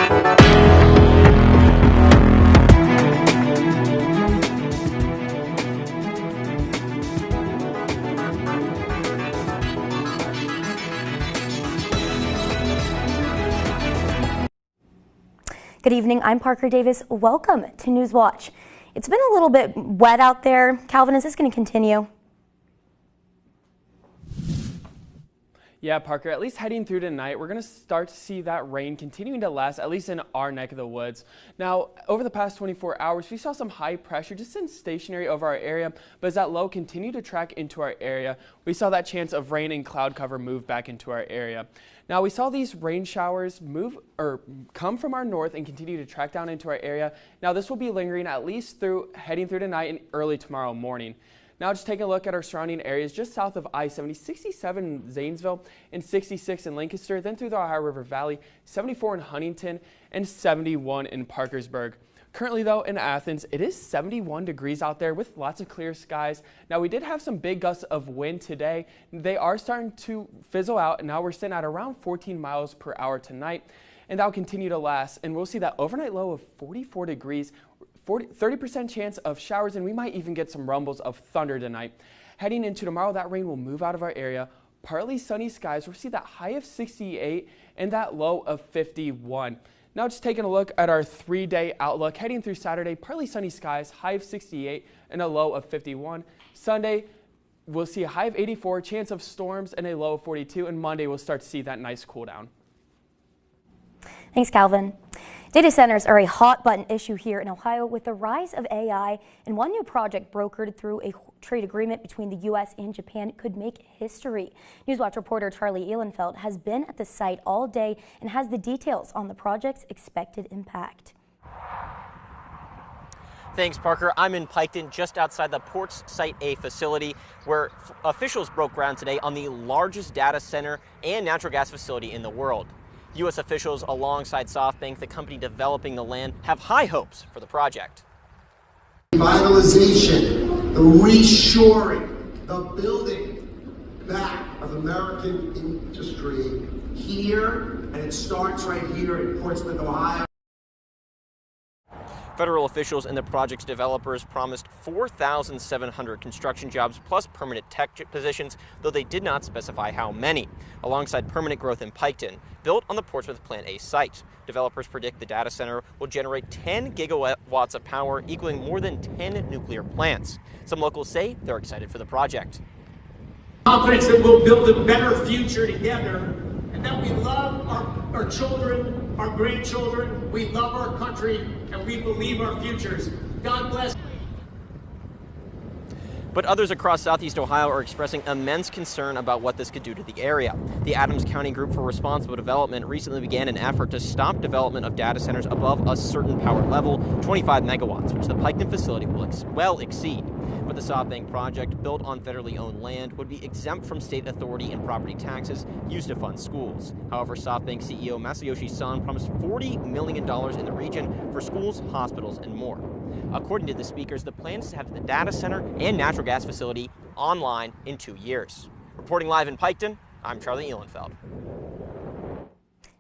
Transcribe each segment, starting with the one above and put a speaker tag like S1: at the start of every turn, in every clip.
S1: Good evening, I'm Parker Davis. Welcome to Newswatch. It's been a little bit wet out there. Calvin, is this going to continue?
S2: Yeah, Parker, at least heading through tonight, we're going to start to see that rain continuing to last, at least in our neck of the woods. Now, over the past 24 hours, we saw some high pressure just in stationary over our area, but as that low continued to track into our area, we saw that chance of rain and cloud cover move back into our area. Now, we saw these rain showers come from our north and continue to track down into our area. Now, this will be lingering at least heading through tonight and early tomorrow morning. Now just take a look at our surrounding areas just south of I-70, 67 in Zanesville and 66 in Lancaster, then through the Ohio River Valley, 74 in Huntington and 71 in Parkersburg. Currently though in Athens, it is 71 degrees out there with lots of clear skies. Now we did have some big gusts of wind today. They are starting to fizzle out and now we're sitting at around 14 miles per hour tonight and that will continue to last and we'll see that overnight low of 44 degrees. 30% chance of showers, and we might even get some rumbles of thunder tonight. Heading into tomorrow, that rain will move out of our area. Partly sunny skies. We'll see that high of 68 and that low of 51. Now just taking a look at our 3-day outlook. Heading through Saturday, partly sunny skies, high of 68 and a low of 51. Sunday, we'll see a high of 84, chance of storms and a low of 42. And Monday, we'll start to see that nice cool down.
S1: Thanks, Calvin. Data centers are a hot button issue here in Ohio with the rise of AI, and one new project brokered through a trade agreement between the U.S. and Japan could make history. Newswatch reporter Charlie Ehlenfeld has been at the site all day and has the details on the project's expected impact.
S3: Thanks, Parker. I'm in Piketon, just outside the Ports Site A facility, where officials broke ground today on the largest data center and natural gas facility in the world. U.S. officials, alongside SoftBank, the company developing the land, have high hopes for the project.
S4: Revitalization, the reshoring, the building back of American industry here, and it starts right here in Portsmouth, Ohio.
S3: Federal officials and the project's developers promised 4,700 construction jobs plus permanent tech positions, though they did not specify how many. Alongside permanent growth in Piketon, built on the Portsmouth Plant A site, developers predict the data center will generate 10 gigawatts of power, equaling more than 10 nuclear plants. Some locals say they're excited for the project.
S5: Confidence that we'll build a better future together and that we love our children, our grandchildren, we love our country, and we believe our futures. God bless.
S3: But others across Southeast Ohio are expressing immense concern about what this could do to the area. The Adams County Group for Responsible Development recently began an effort to stop development of data centers above a certain power level, 25 megawatts, which the Piketon facility will well exceed. But the SoftBank project, built on federally owned land, would be exempt from state authority and property taxes used to fund schools. However, SoftBank CEO Masayoshi Son promised $40 million in the region for schools, hospitals, and more. According to the speakers, the plan is to have the data center and natural gas facility online in 2 years. Reporting live in Piketon, I'm Charlie Ehlenfeld.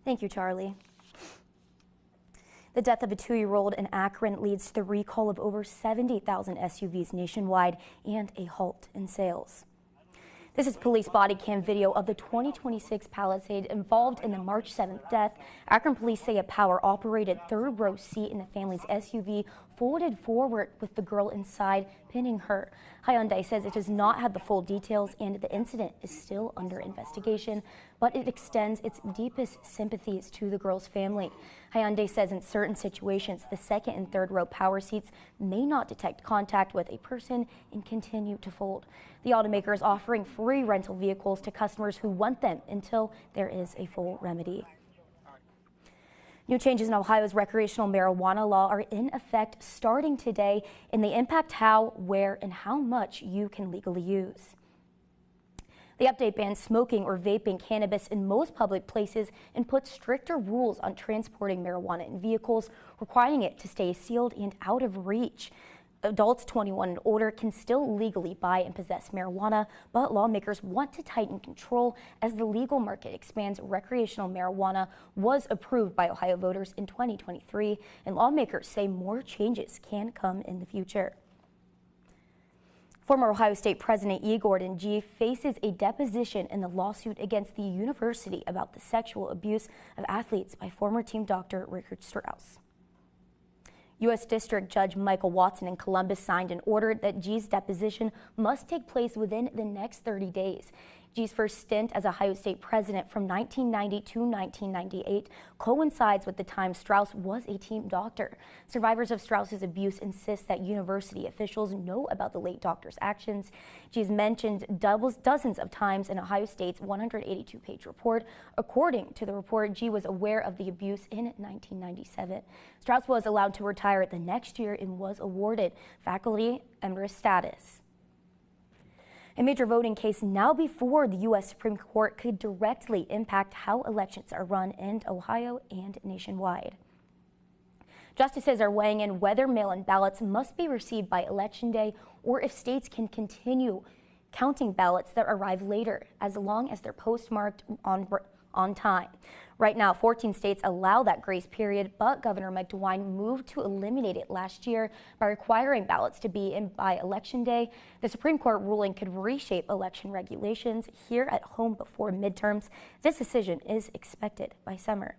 S1: Thank you, Charlie. The death of a 2-year-old in Akron leads to the recall of over 70,000 SUVs nationwide and a halt in sales. This is police body cam video of the 2026 Palisade involved in the March 7th death. Akron police say a power-operated third-row seat in the family's SUV folded forward with the girl inside, pinning her. Hyundai says it does not have the full details and the incident is still under investigation, but it extends its deepest sympathies to the girl's family. Hyundai says in certain situations, the second and third row power seats may not detect contact with a person and continue to fold. The automaker is offering free rental vehicles to customers who want them until there is a full remedy. New changes in Ohio's recreational marijuana law are in effect starting today, and they impact how, where, and how much you can legally use. The update bans smoking or vaping cannabis in most public places and puts stricter rules on transporting marijuana in vehicles, requiring it to stay sealed and out of reach. Adults 21 and older can still legally buy and possess marijuana, but lawmakers want to tighten control as the legal market expands. Recreational marijuana was approved by Ohio voters in 2023, and lawmakers say more changes can come in the future. Former Ohio State President E. Gordon Gee faces a deposition in the lawsuit against the university about the sexual abuse of athletes by former team doctor Richard Strauss. U.S. District Judge Michael Watson in Columbus signed an order that Gee's deposition must take place within the next 30 days. Gee's first stint as Ohio State president from 1990 to 1998 coincides with the time Strauss was a team doctor. Survivors of Strauss's abuse insist that university officials know about the late doctor's actions. Gee's mentioned dozens of times in Ohio State's 182-page report. According to the report, Gee was aware of the abuse in 1997. Strauss was allowed to retire the next year and was awarded faculty emeritus status. A major voting case now before the U.S. Supreme Court could directly impact how elections are run in Ohio and nationwide. Justices are weighing in whether mail-in ballots must be received by Election Day or if states can continue counting ballots that arrive later, as long as they're postmarked on time. Right now, 14 states allow that grace period, but Governor Mike DeWine moved to eliminate it last year by requiring ballots to be in by Election Day. The Supreme Court ruling could reshape election regulations here at home before midterms. This decision is expected by summer.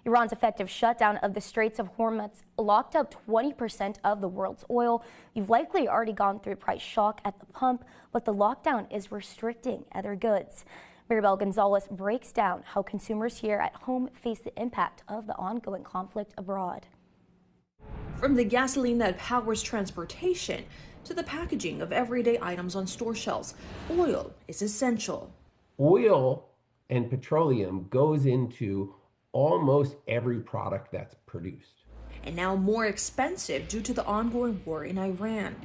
S1: Iran's effective shutdown of the Straits of Hormuz locked up 20% of the world's oil. You've likely already gone through price shock at the pump, but the lockdown is restricting other goods. Maribel Gonzalez breaks down how consumers here at home face the impact of the ongoing conflict abroad.
S6: From the gasoline that powers transportation to the packaging of everyday items on store shelves, oil is essential.
S7: Oil and petroleum goes into almost every product that's produced.
S6: And now more expensive due to the ongoing war in Iran.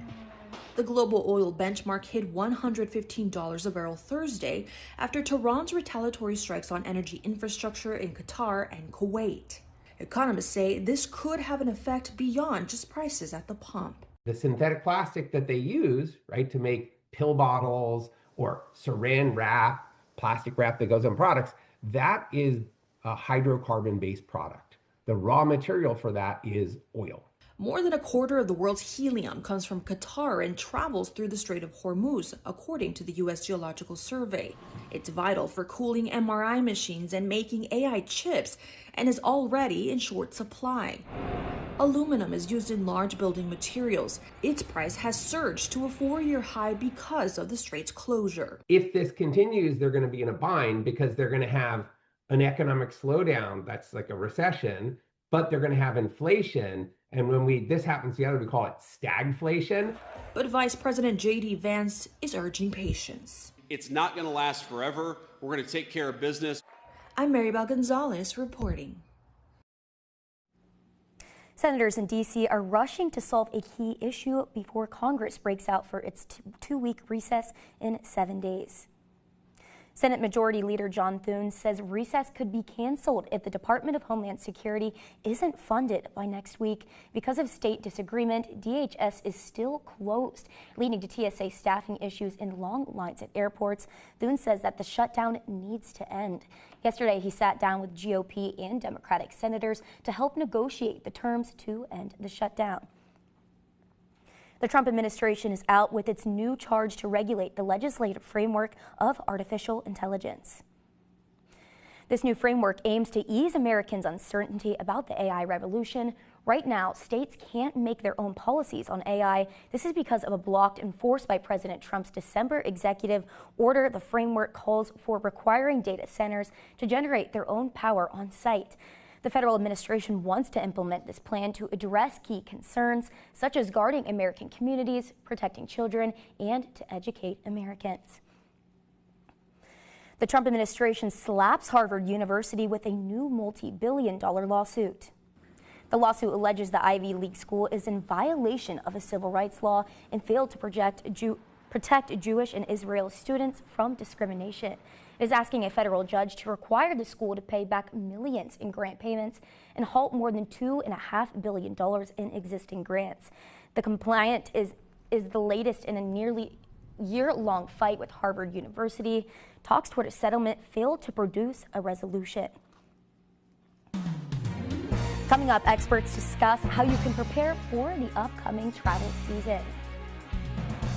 S6: The global oil benchmark hit $115 a barrel Thursday after Tehran's retaliatory strikes on energy infrastructure in Qatar and Kuwait. Economists say this could have an effect beyond just prices at the pump.
S7: The synthetic plastic that they use, right, to make pill bottles or saran wrap, plastic wrap that goes on products, that is a hydrocarbon-based product. The raw material for that is oil.
S6: More than a quarter of the world's helium comes from Qatar and travels through the Strait of Hormuz, according to the U.S. Geological Survey. It's vital for cooling MRI machines and making AI chips, and is already in short supply. Aluminum is used in large building materials. Its price has surged to a 4-year high because of the strait's closure.
S7: If this continues, they're going to be in a bind because they're going to have an economic slowdown that's like a recession, but they're going to have inflation. And when this happens together, we call it stagflation.
S6: But Vice President J.D. Vance is urging patience.
S8: It's not going to last forever. We're going to take care of business.
S6: I'm Maribel Gonzalez reporting.
S1: Senators in D.C. are rushing to solve a key issue before Congress breaks out for its two-week recess in 7 days. Senate Majority Leader John Thune says recess could be canceled if the Department of Homeland Security isn't funded by next week. Because of state disagreement, DHS is still closed, leading to TSA staffing issues and long lines at airports. Thune says that the shutdown needs to end. Yesterday, he sat down with GOP and Democratic senators to help negotiate the terms to end the shutdown. The Trump administration is out with its new charge to regulate the legislative framework of artificial intelligence. This new framework aims to ease Americans' uncertainty about the AI revolution. Right now, states can't make their own policies on AI. This is because of a block enforced by President Trump's December executive order. The framework calls for requiring data centers to generate their own power on site. The federal administration wants to implement this plan to address key concerns, such as guarding American communities, protecting children, and to educate Americans. The Trump administration slaps Harvard University with a new multi-billion-dollar lawsuit. The lawsuit alleges the Ivy League school is in violation of a civil rights law and failed to protect Jewish and Israeli students from discrimination. It is asking a federal judge to require the school to pay back millions in grant payments and halt more than $2.5 billion in existing grants. The complaint is the latest in a nearly year-long fight with Harvard University. Talks toward a settlement failed to produce a resolution. Coming up, experts discuss how you can prepare for the upcoming travel season.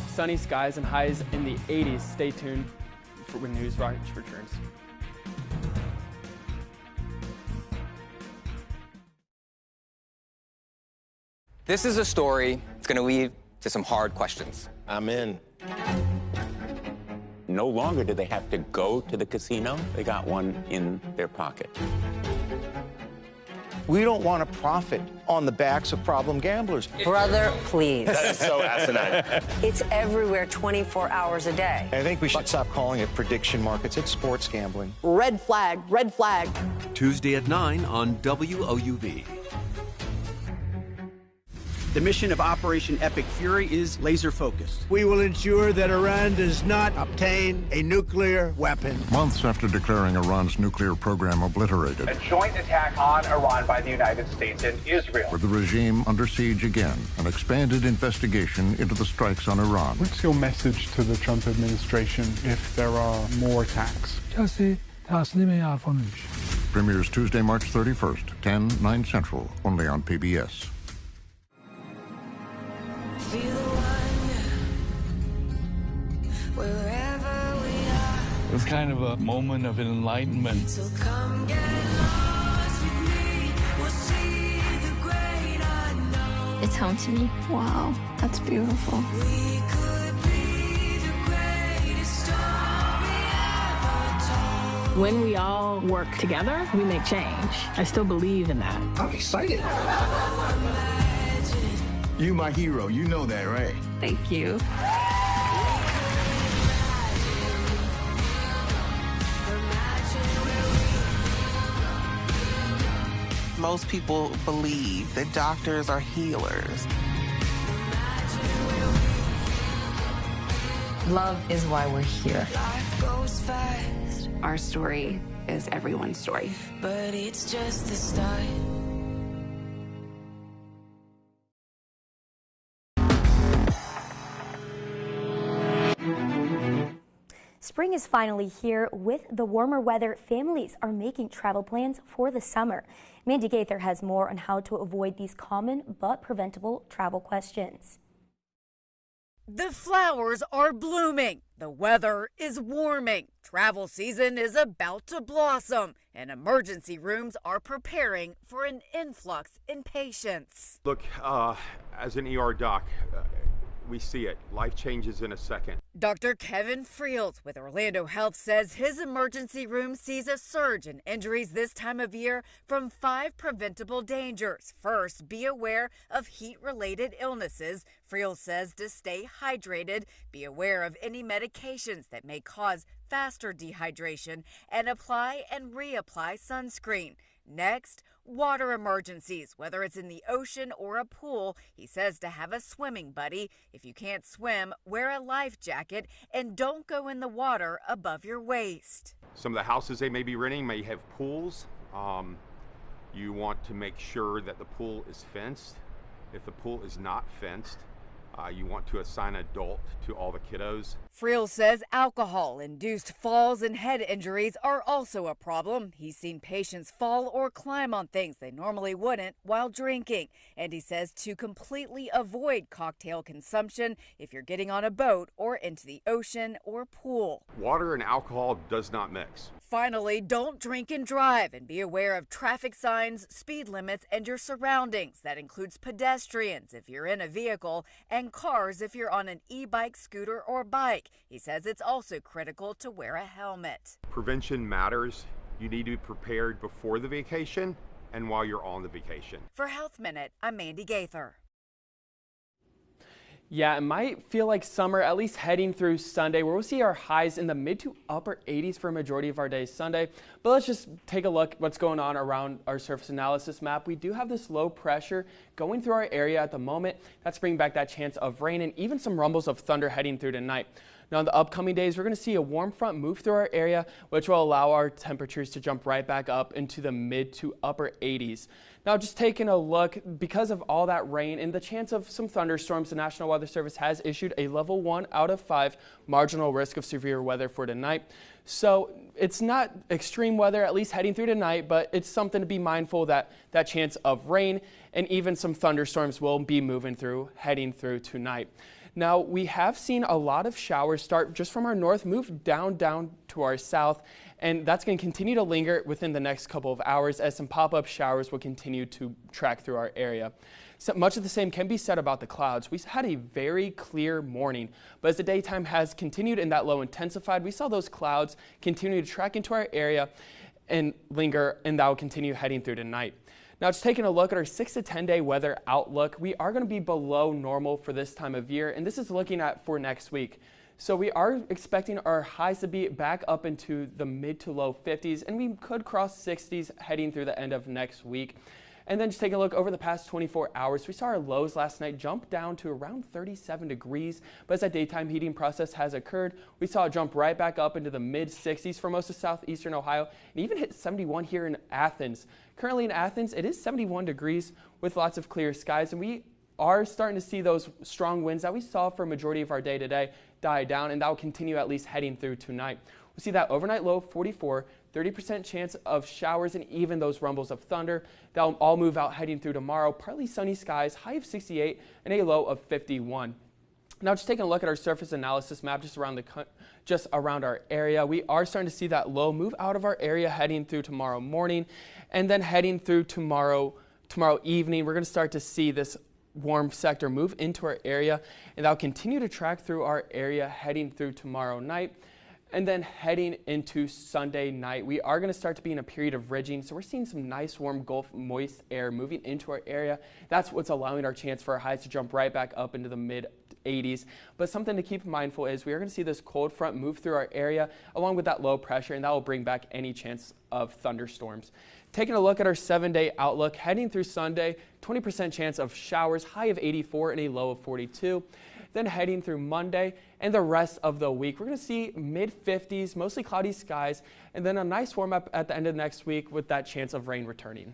S2: Sunny skies and highs in the 80s. Stay tuned for when Newswatch returns.
S9: This is a story that's going to lead to some hard questions.
S10: I'm in. No longer do they have to go to the casino. They got one in their pocket.
S11: We don't want to profit on the backs of problem gamblers.
S12: Brother, please.
S10: That is so asinine.
S12: It's everywhere 24 hours a day.
S11: I think we should stop calling it prediction markets. It's sports gambling.
S12: Red flag, red flag.
S13: Tuesday at 9 on WOUB.
S14: The mission of Operation Epic Fury is laser focused.
S15: We will ensure that Iran does not obtain a nuclear weapon.
S16: Months after declaring Iran's nuclear program obliterated,
S17: a joint attack on Iran by the United States and Israel.
S16: With the regime under siege again, an expanded investigation into the strikes on Iran.
S18: What's your message to the Trump administration if there are more attacks?
S16: Premieres Tuesday, March 31st, 10, 9 Central, only on PBS.
S19: Feel the wonder wherever we are.
S20: It was kind of a moment of enlightenment.
S19: So come get lost with me. We'll see the great unknown.
S21: It's home to me. Wow, that's beautiful.
S19: We could be the greatest story ever told.
S22: When we all work together, we make change. I still believe in that.
S11: I'm excited.
S23: You my hero, you know that, right?
S21: Thank you.
S24: Most people believe that doctors are healers.
S25: Love is why we're here.
S19: Life goes fast.
S25: Our story is everyone's story.
S19: But it's just the start.
S1: Spring is finally here. With the warmer weather, families are making travel plans for the summer. Mandy Gaither has more on how to avoid these common but preventable travel questions.
S26: The flowers are blooming. The weather is warming. Travel season is about to blossom, and emergency rooms are preparing for an influx in patients.
S27: Look, as an ER doc, we see it. Life changes in a second.
S26: Dr. Kevin Friels with Orlando Health says his emergency room sees a surge in injuries this time of year from 5 preventable dangers. First, be aware of heat-related illnesses. Friels says to stay hydrated, be aware of any medications that may cause faster dehydration, and apply and reapply sunscreen. Next, water emergencies, whether it's in the ocean or a pool. He says to have a swimming buddy. If you can't swim, wear a life jacket and don't go in the water above your waist.
S27: Some of the houses they may be renting may have pools. You want to make sure that the pool is fenced. If the pool is not fenced, you want to assign an adult to all the kiddos.
S26: Friel says alcohol-induced falls and head injuries are also a problem. He's seen patients fall or climb on things they normally wouldn't while drinking. And he says to completely avoid cocktail consumption if you're getting on a boat or into the ocean or pool.
S27: Water and alcohol does not mix.
S26: Finally, don't drink and drive, and be aware of traffic signs, speed limits, and your surroundings. That includes pedestrians if you're in a vehicle and cars if you're on an e-bike, scooter, or bike. He says it's also critical to wear a helmet.
S27: Prevention matters. You need to be prepared before the vacation and while you're on the vacation.
S26: For Health Minute, I'm Mandy Gaither.
S2: Yeah, it might feel like summer, at least heading through Sunday, where we'll see our highs in the mid to upper 80s for a majority of our days Sunday. But let's just take a look at what's going on around our surface analysis map. We do have this low pressure going through our area at the moment. That's bringing back that chance of rain and even some rumbles of thunder heading through tonight. Now in the upcoming days, we're going to see a warm front move through our area, which will allow our temperatures to jump right back up into the mid to upper 80s. Now just taking a look, because of all that rain and the chance of some thunderstorms, the National Weather Service has issued a level 1 out of 5 marginal risk of severe weather for tonight. So it's not extreme weather, at least heading through tonight, but it's something to be mindful that that chance of rain and even some thunderstorms will be moving through, heading through tonight. Now, we have seen a lot of showers start just from our north, move down to our south, and that's going to continue to linger within the next couple of hours as some pop-up showers will continue to track through our area. So much of the same can be said about the clouds. We had a very clear morning, but as the daytime has continued and that low intensified, we saw those clouds continue to track into our area and linger, and that will continue heading through tonight. Now, just taking a look at our 6 to 10 day weather outlook, we are going to be below normal for this time of year, and this is looking at for next week. So we are expecting our highs to be back up into the mid to low 50s, and we could cross 60s heading through the end of next week. And then just take a look over the past 24 hours. We saw our lows last night jump down to around 37 degrees, but as that daytime heating process has occurred, we saw it jump right back up into the mid 60s for most of southeastern Ohio, and even hit 71 here in Athens. Currently in Athens, it is 71 degrees with lots of clear skies, and we are starting to see those strong winds that we saw for a majority of our day today die down, and that will continue at least heading through tonight. We see that overnight low of 44, 30% chance of showers and even those rumbles of thunder. That will all move out heading through tomorrow. Partly sunny skies, high of 68 and a low of 51. Now just taking a look at our surface analysis map just around our area, we are starting to see that low move out of our area heading through tomorrow morning, and then heading through tomorrow evening, we're going to start to see this warm sector move into our area, and that will continue to track through our area heading through tomorrow night. And then heading into Sunday night, we are going to start to be in a period of ridging. So we're seeing some nice warm Gulf moist air moving into our area. That's what's allowing our chance for our highs to jump right back up into the mid 80s. But something to keep mindful is we are going to see this cold front move through our area along with that low pressure, and that will bring back any chance of thunderstorms. Taking a look at our 7-day outlook, heading through Sunday, 20% chance of showers, high of 84 and a low of 42. Then heading through Monday and the rest of the week, we're going to see mid-50s, mostly cloudy skies, and then a nice warm-up at the end of next week with that chance of rain returning.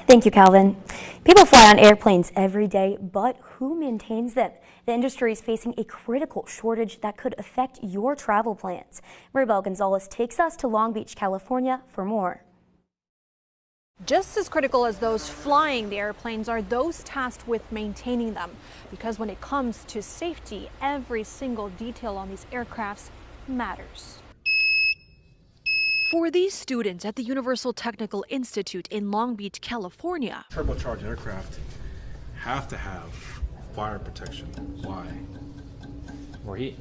S1: Thank you, Calvin. People fly on airplanes every day, but who maintains them? The industry is facing a critical shortage that could affect your travel plans. Maribel Gonzalez takes us to Long Beach, California for more.
S3: Just as critical as those flying the airplanes are those tasked with maintaining them, because when it comes to safety, every single detail on these aircrafts matters. For these students at the Universal Technical Institute in Long Beach, California,
S4: turbocharged aircraft have to have fire protection. Why?
S5: More heat.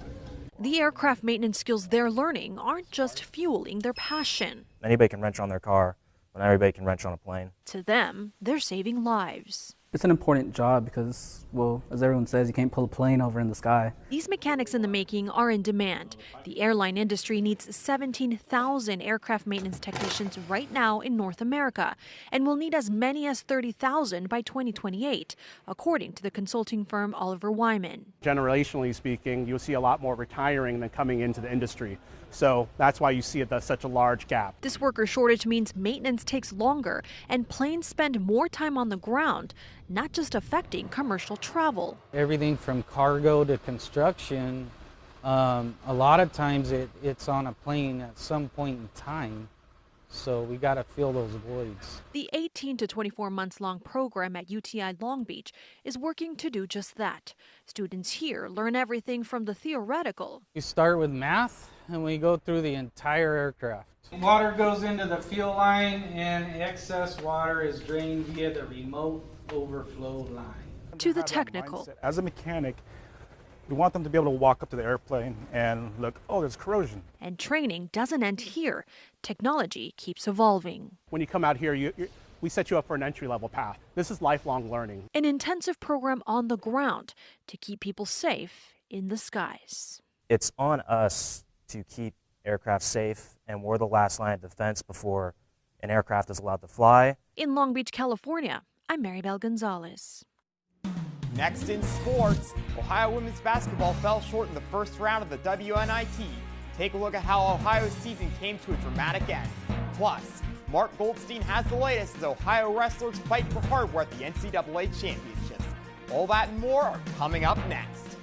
S3: The aircraft maintenance skills they're learning aren't just fueling their passion.
S6: Anybody can wrench on their car, but everybody can wrench on a plane.
S3: To them, they're saving lives.
S7: It's an important job because, well, as everyone says, you can't pull a plane over in the sky.
S3: These mechanics in the making are in demand. The airline industry needs 17,000 aircraft maintenance technicians right now in North America and will need as many as 30,000 by 2028, according to the consulting firm Oliver Wyman.
S8: Generationally speaking, you'll see a lot more retiring than coming into the industry. So that's why you see such a large gap.
S3: This worker shortage means maintenance takes longer and planes spend more time on the ground, not just affecting commercial travel.
S9: Everything from cargo to construction, a lot of times it's on a plane at some point in time. So we got to fill those voids.
S3: The 18 to 24 months long program at UTI Long Beach is working to do just that. Students here learn everything from the theoretical.
S9: We start with math and we go through the entire aircraft. Water goes into the fuel line and excess water is drained via the remote overflow line.
S3: To the technical.
S4: As a mechanic, we want them to be able to walk up to the airplane and look, oh, there's corrosion.
S3: And training doesn't end here. Technology keeps evolving.
S8: When you come out here, we set you up for an entry-level path. This is lifelong learning.
S3: An intensive program on the ground to keep people safe in the skies.
S6: It's on us to keep aircraft safe, and we're the last line of defense before an aircraft is allowed to fly.
S3: In Long Beach, California, I'm Maribel Gonzalez.
S10: Next in sports, Ohio women's basketball fell short in the first round of the WNIT. Take a look at how Ohio's season came to a dramatic end. Plus, Mark Goldstein has the latest as Ohio wrestlers fight for hardware at the NCAA Championships. All that and more are coming up next.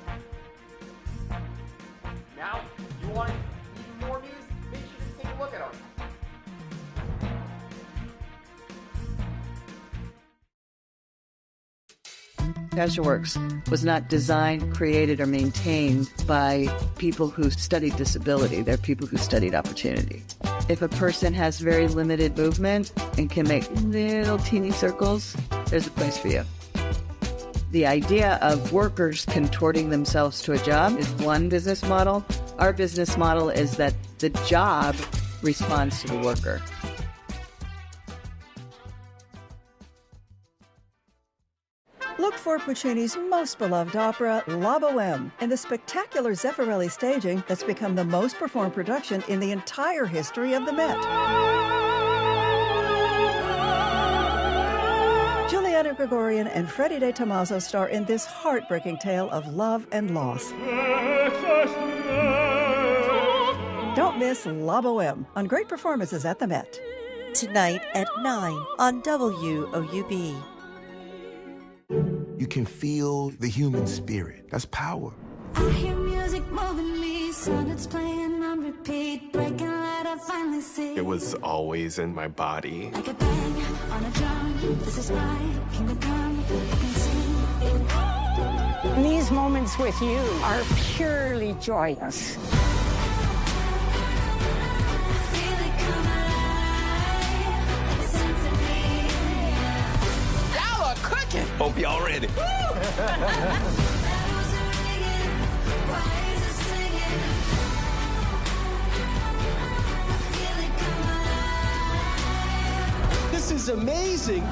S10: Now, if you want even more news, make sure to take a look at our
S12: CasualWorks was not designed, created, or maintained by people who studied disability. They're people who studied opportunity. If a person has very limited movement and can make little teeny circles, there's a place for you. The idea of workers contorting themselves to a job is one business model. Our business model is that the job responds to the worker.
S13: Look for Puccini's most beloved opera, La Bohème, in the spectacular Zeffirelli staging that's become the most performed production in the entire history of the Met. Juliana Gregorian and Freddie De Tomaso star in this heartbreaking tale of love and loss. Don't miss La Bohème on Great Performances at the Met.
S14: Tonight at 9 on WOUB.
S23: You can feel the human spirit. That's power.
S19: I hear music moving me, sonnets playing on repeat, breaking light I finally see.
S15: It was always in my body.
S19: Like a bang on a drum, this is my kingdom come, I can see it.
S17: These moments with you are purely joyous.
S15: Hope y'all ready.
S18: This is amazing.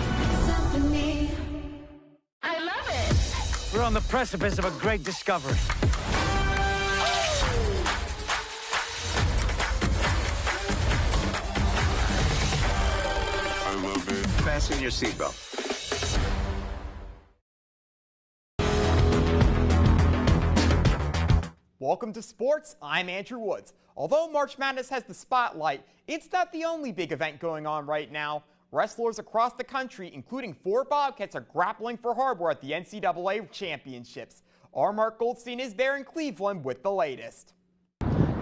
S19: I love it.
S18: We're on the precipice of a great discovery.
S15: I love it. Fasten your seatbelt.
S10: Welcome to sports, I'm Andrew Woods. Although March Madness has the spotlight, it's not the only big event going on right now. Wrestlers across the country, including 4 Bobcats, are grappling for hardware at the NCAA Championships. Our Mark Goldstein is there in Cleveland with the latest.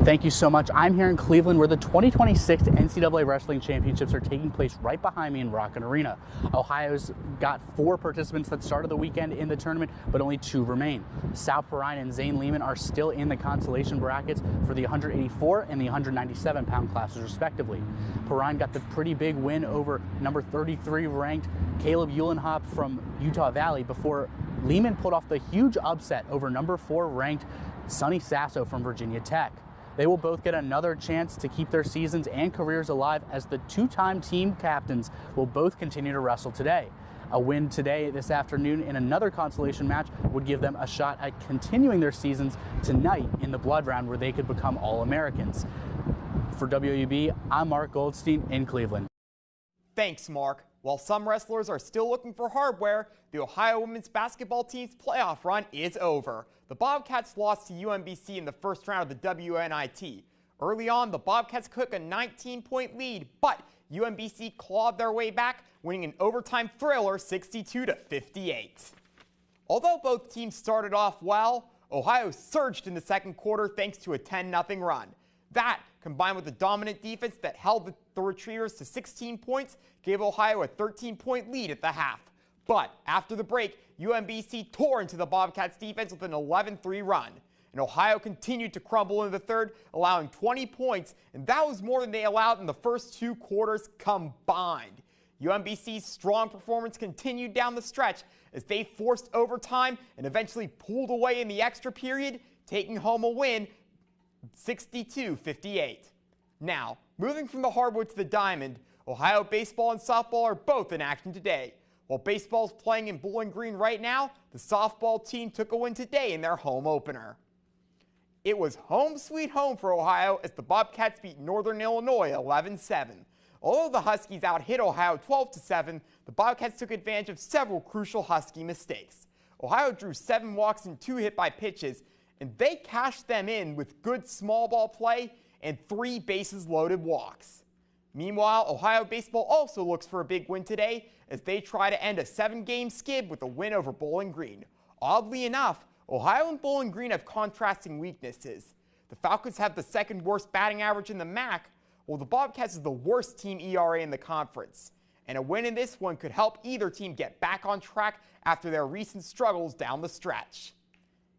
S28: Thank you so much. I'm here in Cleveland where the 2026 NCAA Wrestling Championships are taking place right behind me in Rocket Arena. Ohio's got 4 participants that started the weekend in the tournament, but only 2 remain. Sal Perrine and Zane Lehman are still in the consolation brackets for the 184 and the 197 pound classes respectively. Perrine got the pretty big win over number 33 ranked Caleb Eulenhop from Utah Valley before Lehman pulled off the huge upset over number 4 ranked Sonny Sasso from Virginia Tech. They will both get another chance to keep their seasons and careers alive as the 2-time team captains will both continue to wrestle today. A win today, this afternoon, in another consolation match would give them a shot at continuing their seasons tonight in the blood round where they could become All-Americans. For WUB, I'm Mark Goldstein in Cleveland.
S10: Thanks, Mark. While some wrestlers are still looking for hardware, the Ohio women's basketball team's playoff run is over. The Bobcats lost to UMBC in the first round of the WNIT. Early on, the Bobcats took a 19-point lead, but UMBC clawed their way back, winning an overtime thriller 62-58. Although both teams started off well, Ohio surged in the second quarter thanks to a 10-0 run. That, combined with the dominant defense that held the Retrievers to 16 points, gave Ohio a 13-point lead at the half. But after the break, UMBC tore into the Bobcats defense with an 11-3 run. And Ohio continued to crumble in the third, allowing 20 points, and that was more than they allowed in the first 2 quarters combined. UMBC's strong performance continued down the stretch as they forced overtime and eventually pulled away in the extra period, taking home a win 62-58. Now, moving from the hardwood to the diamond, Ohio baseball and softball are both in action today. While baseball is playing in Bowling Green right now, the softball team took a win today in their home opener. It was home sweet home for Ohio as the Bobcats beat Northern Illinois 11-7. Although the Huskies out-hit Ohio 12-7, the Bobcats took advantage of several crucial Husky mistakes. Ohio drew 7 walks and 2 hit by pitches, and they cashed them in with good small ball play and 3 bases loaded walks. Meanwhile, Ohio baseball also looks for a big win today as they try to end a 7-game skid with a win over Bowling Green. Oddly enough, Ohio and Bowling Green have contrasting weaknesses. The Falcons have the 2nd worst batting average in the MAC, while the Bobcats is the worst team ERA in the conference. And a win in this one could help either team get back on track after their recent struggles down the stretch.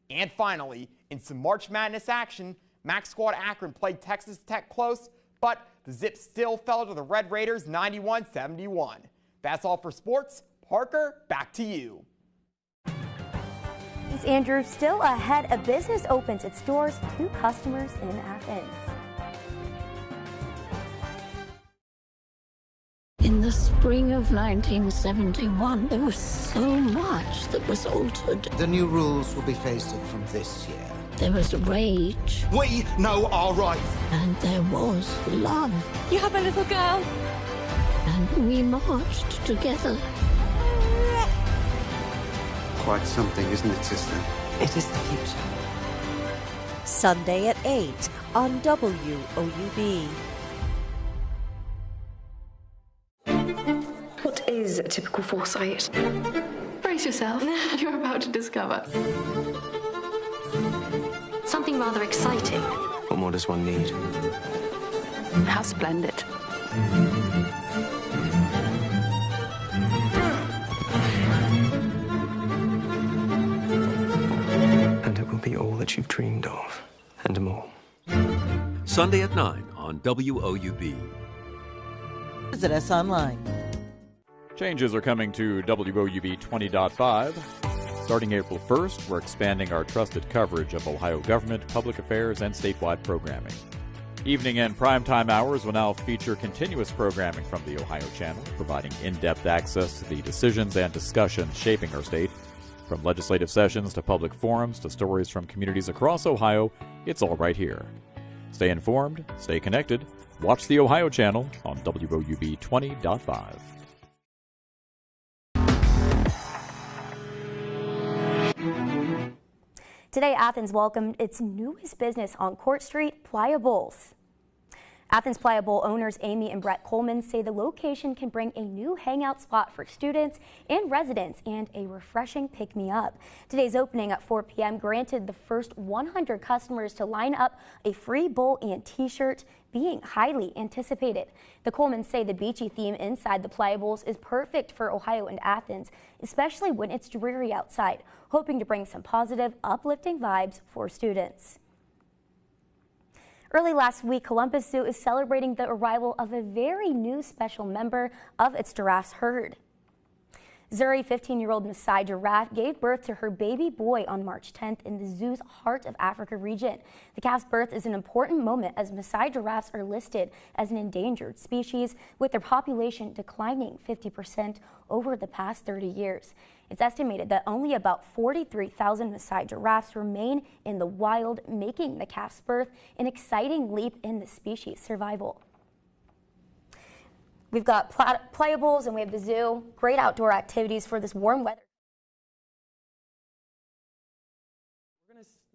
S10: And finally, in some March Madness action, MAC squad Akron played Texas Tech close, but the Zips still fell to the Red Raiders 91-71. That's all for sports. Parker, back to you.
S1: Thanks, Andrew. Still ahead, a business opens its doors to customers in Athens.
S11: In the spring of 1971, there was so much that was altered.
S23: The new rules will be phased in from this year.
S11: There was rage.
S23: We know our rights.
S11: And there was love.
S19: You have a little girl.
S11: And we marched together.
S15: Quite something, isn't it, sister?
S14: It is the future. Sunday at 8 on WOUB.
S16: What is a typical foresight? Brace yourself. You're about to discover something rather exciting.
S15: What more does one need?
S16: How splendid.
S15: And it will be all that you've dreamed of, and more.
S20: Sunday at 9 on WOUB.
S14: Visit us online.
S21: Changes are coming to WOUB 20.5. Starting April 1st, we're expanding our trusted coverage of Ohio government, public affairs, and statewide programming. Evening and primetime hours will now feature continuous programming from the Ohio Channel, providing in-depth access to the decisions and discussions shaping our state. From legislative sessions to public forums to stories from communities across Ohio, it's all right here. Stay informed, stay connected, watch the Ohio Channel on WOUB 20.5.
S1: Today, Athens welcomed its newest business on Court Street, Playa Bowls. Athens Playa Bowl owners Amy and Brett Coleman say the location can bring a new hangout spot for students and residents and a refreshing pick-me-up. Today's opening at 4 p.m. granted the first 100 customers to line up a free bowl and t-shirt, being highly anticipated. The Colemans say the beachy theme inside the Playa Bowls is perfect for Ohio and Athens, especially when it's dreary outside, hoping to bring some positive, uplifting vibes for students. Early last week, Columbus Zoo is celebrating the arrival of a very new special member of its giraffes herd. Zuri, 15-year-old Maasai giraffe, gave birth to her baby boy on March 10th in the zoo's Heart of Africa region. The calf's birth is an important moment as Maasai giraffes are listed as an endangered species, with their population declining 50% over the past 30 years. It's estimated that only about 43,000 Maasai giraffes remain in the wild, making the calf's birth an exciting leap in the species' survival. We've got Playa Bowls and we have the zoo. Great outdoor activities for this warm weather.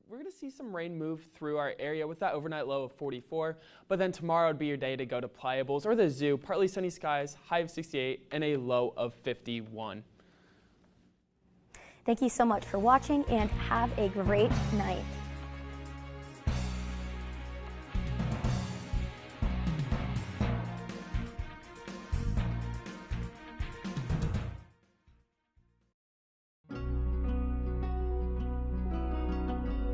S2: We're going to see some rain move through our area with that overnight low of 44, but then tomorrow would be your day to go to Playa Bowls or the zoo. Partly sunny skies, high of 68, and a low of 51.
S1: Thank you so much for watching and have a great night.